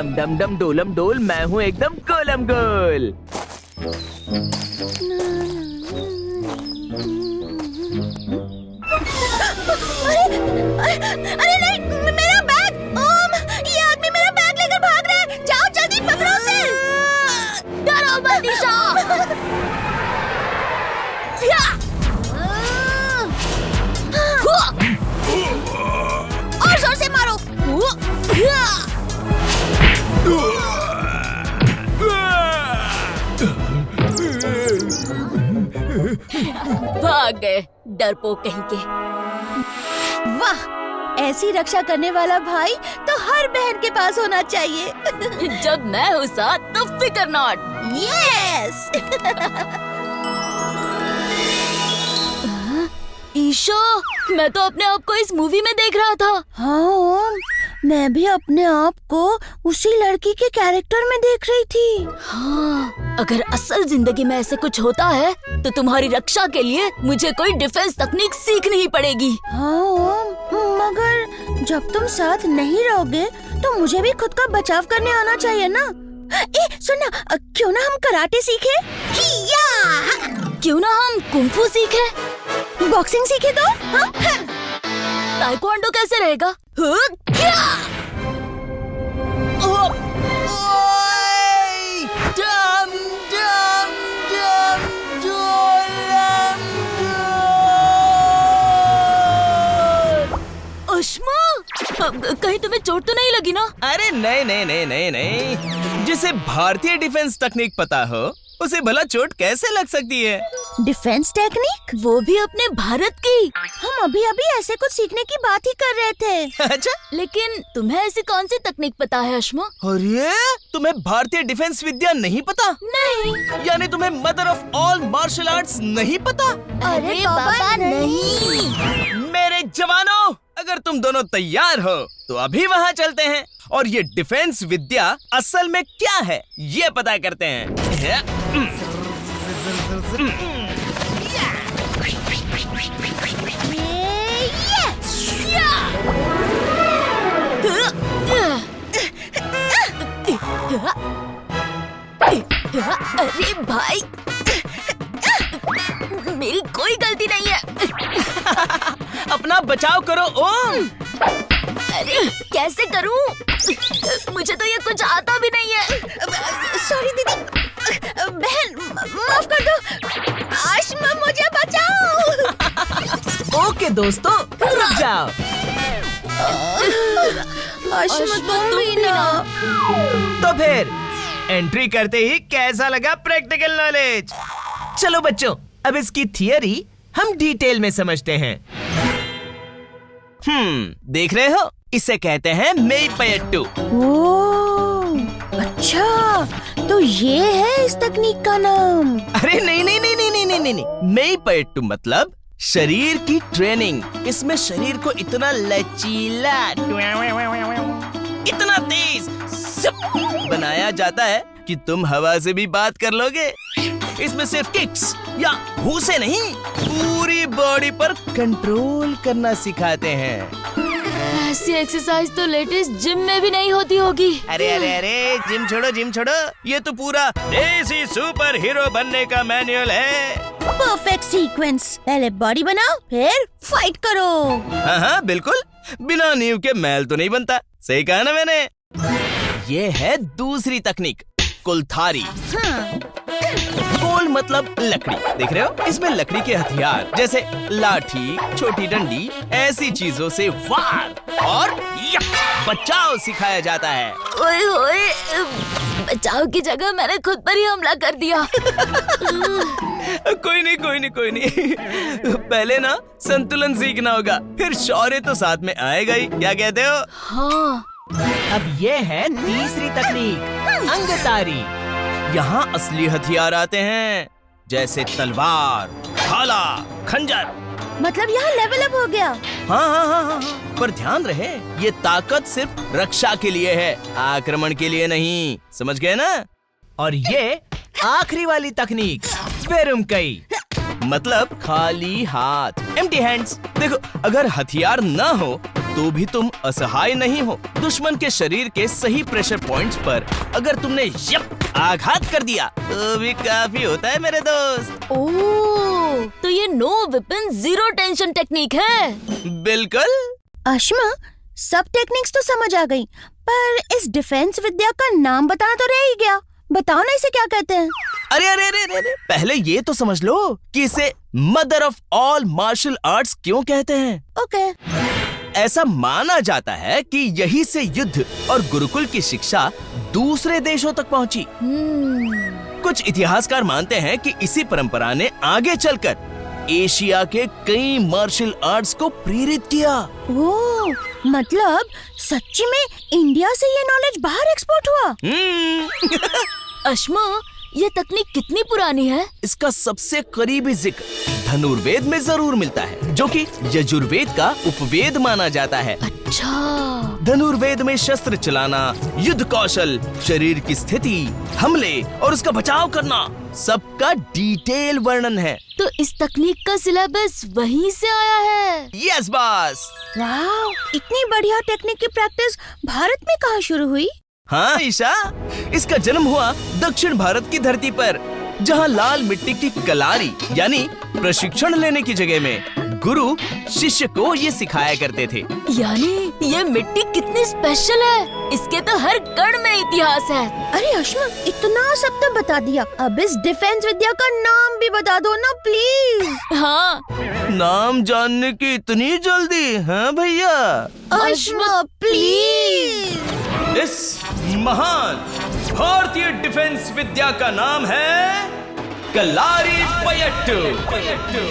डम डम डम डोलम डोल, मैं हूँ एकदम गोलम गोल। अरे नहीं, मेरा बैग! ओम, ये आदमी मेरा बैग लेकर भाग रहा है। जाओ जल्दी पकड़ो उसे। डरो मत दिशा। और जोर से मारो। भाग गए डरपोक कहीं के। वाह, ऐसी रक्षा करने वाला भाई तो हर बहन के पास होना चाहिए। जब मैं हूँ साथ तो फिकर नॉट। यस। ईशा, मैं तो अपने आप को इस मूवी में देख रहा था। हाँ ओम, मैं भी अपने आप को उसी लड़की के कैरेक्टर में देख रही थी। हाँ, अगर असल जिंदगी में ऐसे कुछ होता है तो तुम्हारी रक्षा के लिए मुझे कोई डिफेंस तकनीक सीखनी ही पड़ेगी। हाँ ओम, मगर जब तुम साथ नहीं रहोगे तो मुझे भी खुद का बचाव करने आना चाहिए ना। सुनना, क्यों ना हम कराटे सीखे? क्यों ना हम कुंफू सीखे? बॉक्सिंग सीखे तो? ताइक्वांडो कैसे रहेगा? अश्मा, कहीं तुम्हें चोट तो नहीं लगी ना? अरे नहीं नहीं नहीं नहीं नहीं, जिसे भारतीय डिफेंस तकनीक पता हो उसे भला चोट कैसे लग सकती है? Defence technique? वो भी अपने भारत की। हम अभी अभी ऐसे कुछ सीखने की बात ही कर रहे थे। अच्छा, लेकिन तुम्हें ऐसी कौन सी तकनीक पता है अश्मा? अरे तुम्हें भारतीय डिफेंस विद्या नहीं पता? नहीं। यानी तुम्हें mother of all martial arts नहीं पता? अरे बाबा नहीं। मेरे जवानों, अगर तुम दोनों तैयार हो तो अभी वहाँ चलते हैं और ये डिफेंस विद्या असल में क्या है ये पता करते हैं। अरे भाई, मेरी कोई गलती नहीं है। अपना बचाव करो ओम। अरे कैसे करूं? मुझे तो ये कुछ आता भी नहीं है। सॉरी दीदी। बहन, माफ कर दो। आश्मा, मुझे बचाओ। ओके दोस्तों, रुक जाओ। आश्मा, तुम भी ना। तो फिर एंट्री करते ही कैसा लगा प्रैक्टिकल नॉलेज? चलो बच्चों, अब इसकी थियरी हम डिटेल में समझते हैं। देख रहे हो, इसे कहते हैं मेईपयट्टू। ओह, अच्छा, तो ये है इस तकनीक का नाम? अरे नहीं नहीं नहीं नहीं नहीं नहीं नहीं, नहीं। मेईपयट्टू मतलब शरीर की ट्रेनिंग। इसमें शरीर को इतना लचीला, इतना तेज बनाया जाता है कि तुम हवा से भी बात कर लोगे। इसमें सिर्फ किक्स या घूसे नहीं, पूरी बॉडी पर कंट्रोल करना सिखाते हैं। ऐसी एक्सरसाइज तो लेटेस्ट जिम में भी नहीं होती होगी। अरे अरे अरे, जिम छोड़ो जिम छोड़ो, ये तो पूरा देसी सुपर हीरो बनने का मैनुअल है। Perfect sequence. पहले बॉडी बनाओ, फिर फाइट करो। हाँ हाँ बिल्कुल, बिना नींव के महल तो नहीं बनता। सही कहा ना मैंने। ये है दूसरी तकनीक, कुल्थारी। कोल मतलब लकड़ी। देख रहे हो, इसमें लकड़ी के हथियार जैसे लाठी, छोटी डंडी, ऐसी चीजों से वार और बचाव सिखाया जाता है। ओए ओए, बचाव की जगह मैंने खुद पर ही हमला कर दिया। कोई नहीं कोई नहीं कोई नहीं, पहले ना संतुलन सीखना होगा, फिर शौर्य तो साथ में आएगा ही। क्या कहते हो? हाँ। अब ये है तीसरी तकनीक, अंगतारी। यहाँ असली हथियार आते हैं, जैसे तलवार, भाला, खंजर। मतलब यहाँ लेवल अप हो गया। हाँ हाँ हाँ हाँ, पर ध्यान रहे, ये ताकत सिर्फ रक्षा के लिए है, आक्रमण के लिए नहीं। समझ गए ना? और ये आखिरी वाली तकनीक, वेरुमकई, मतलब खाली हाथ, एम्प्टी हैंड्स। देखो, अगर हथियार ना हो तो भी तुम असहाय नहीं हो। दुश्मन के शरीर के सही प्रेशर पॉइंट्स पर अगर तुमने आघात कर दिया तो भी काफी होता है मेरे दोस्त। ओह, तो ये no weapon zero tension technique है। बिल्कुल। अश्मा, सब टेक्निक्स तो समझ आ गई, पर इस डिफेंस विद्या का नाम बताना तो रह ही गया। बताओ ना, इसे क्या कहते हैं? अरे अरे अरे अरे अरे, पहले ये तो समझ लो कि इसे mother of all martial arts क्यों कहते हैं। ओके। ऐसा माना जाता है कि यही से युद्ध और गुरुकुल की शिक्षा दूसरे देशों तक पहुंची। कुछ इतिहासकार मानते हैं कि इसी परंपरा ने आगे चलकर एशिया के कई मार्शल आर्ट्स को प्रेरित किया। ओह, मतलब सच्ची में इंडिया से ये नॉलेज बाहर एक्सपोर्ट हुआ? अश्मा, ये तकनीक कितनी पुरानी है? इसका सबसे करीबी जिक्र धनुर्वेद में जरूर मिलता है, जो कि यजुर्वेद का उपवेद माना जाता है। अच्छा। धनुर्वेद में शस्त्र चलाना, युद्ध कौशल, शरीर की स्थिति, हमले और उसका बचाव करना, सबका डिटेल वर्णन है। तो इस तकनीक का सिलेबस वहीं से आया है? Yes boss. वाह, इतनी बढ़िया टेक्निक की प्रैक्टिस भारत में कहाँ शुरू हुई? हाँ ईशा, इसका जन्म हुआ दक्षिण भारत की धरती पर, जहाँ लाल मिट्टी की कलारी यानी प्रशिक्षण लेने की जगह में गुरु शिष्य को ये सिखाया करते थे। यानी ये मिट्टी कितनी स्पेशल है, इसके तो हर कण में इतिहास है। अरे अश्मा, इतना सब तो बता दिया, अब इस डिफेंस विद्या का नाम भी बता दो ना प्लीज। हाँ। नाम जानने की इतनी जल्दी? हाँ भैया। अश्मा प्लीज। इस महान भारतीय डिफेंस विद्या का नाम है कलारीपयट्टू।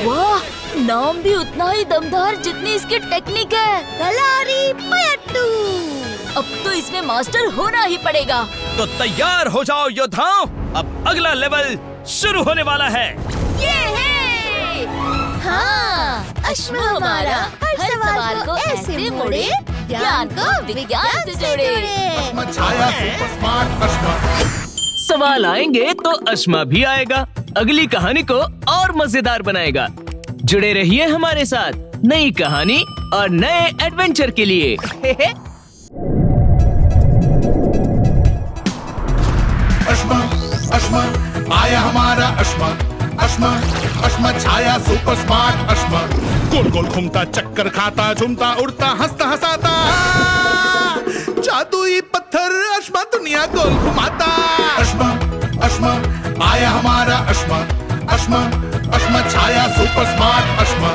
वाह, नाम भी उतना ही दमदार जितनी इसकी टेक्निक है। कलारीपयट्टू। अब तो इसमें मास्टर होना ही पड़ेगा। तो तैयार हो जाओ योद्धाओं, अब अगला लेवल शुरू होने वाला है। ये है। हाँ, अश्मा हमारा हर सवाल को ऐसे मोड़े, ज्ञान को विज्ञान से जोड़े। छाया सुपर स्मार्ट अश्मा। सवाल आएंगे तो अश्मा भी आएगा, अगली कहानी को और मजेदार बनाएगा। जुड़े रहिए हमारे साथ नई कहानी और नए एडवेंचर के लिए। अश्मा अश्मा आया हमारा अश्मा। अश्मा अश्मा छाया सुपर स्मार्ट अश्मा। गोल गोल घूमता, चक्कर खाता, झूमता, उड़ता, हंसता हंसाता, जादुई पत्थर अश्मा दुनिया गोल घुमाता। अश्मा अश्मा आया हमारा अश्मा। अश्मा अश्मा छाया सुपर स्मार्ट अश्मा।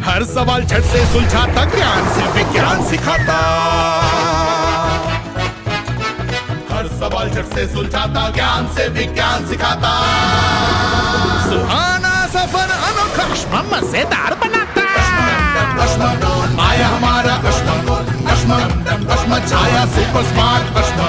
हर सवाल झट से सुलझाता, ज्ञान से विज्ञान सिखाता। हर सवाल झट से सुलझाता, ज्ञान से विज्ञान सिखाता। सुहाना सफर अनोखा अश्मा मजेदार बनाता। अश्मा आया हमारा अश्मा। अश्मा अश्मा छाया सुपर स्मार्ट अश्मा।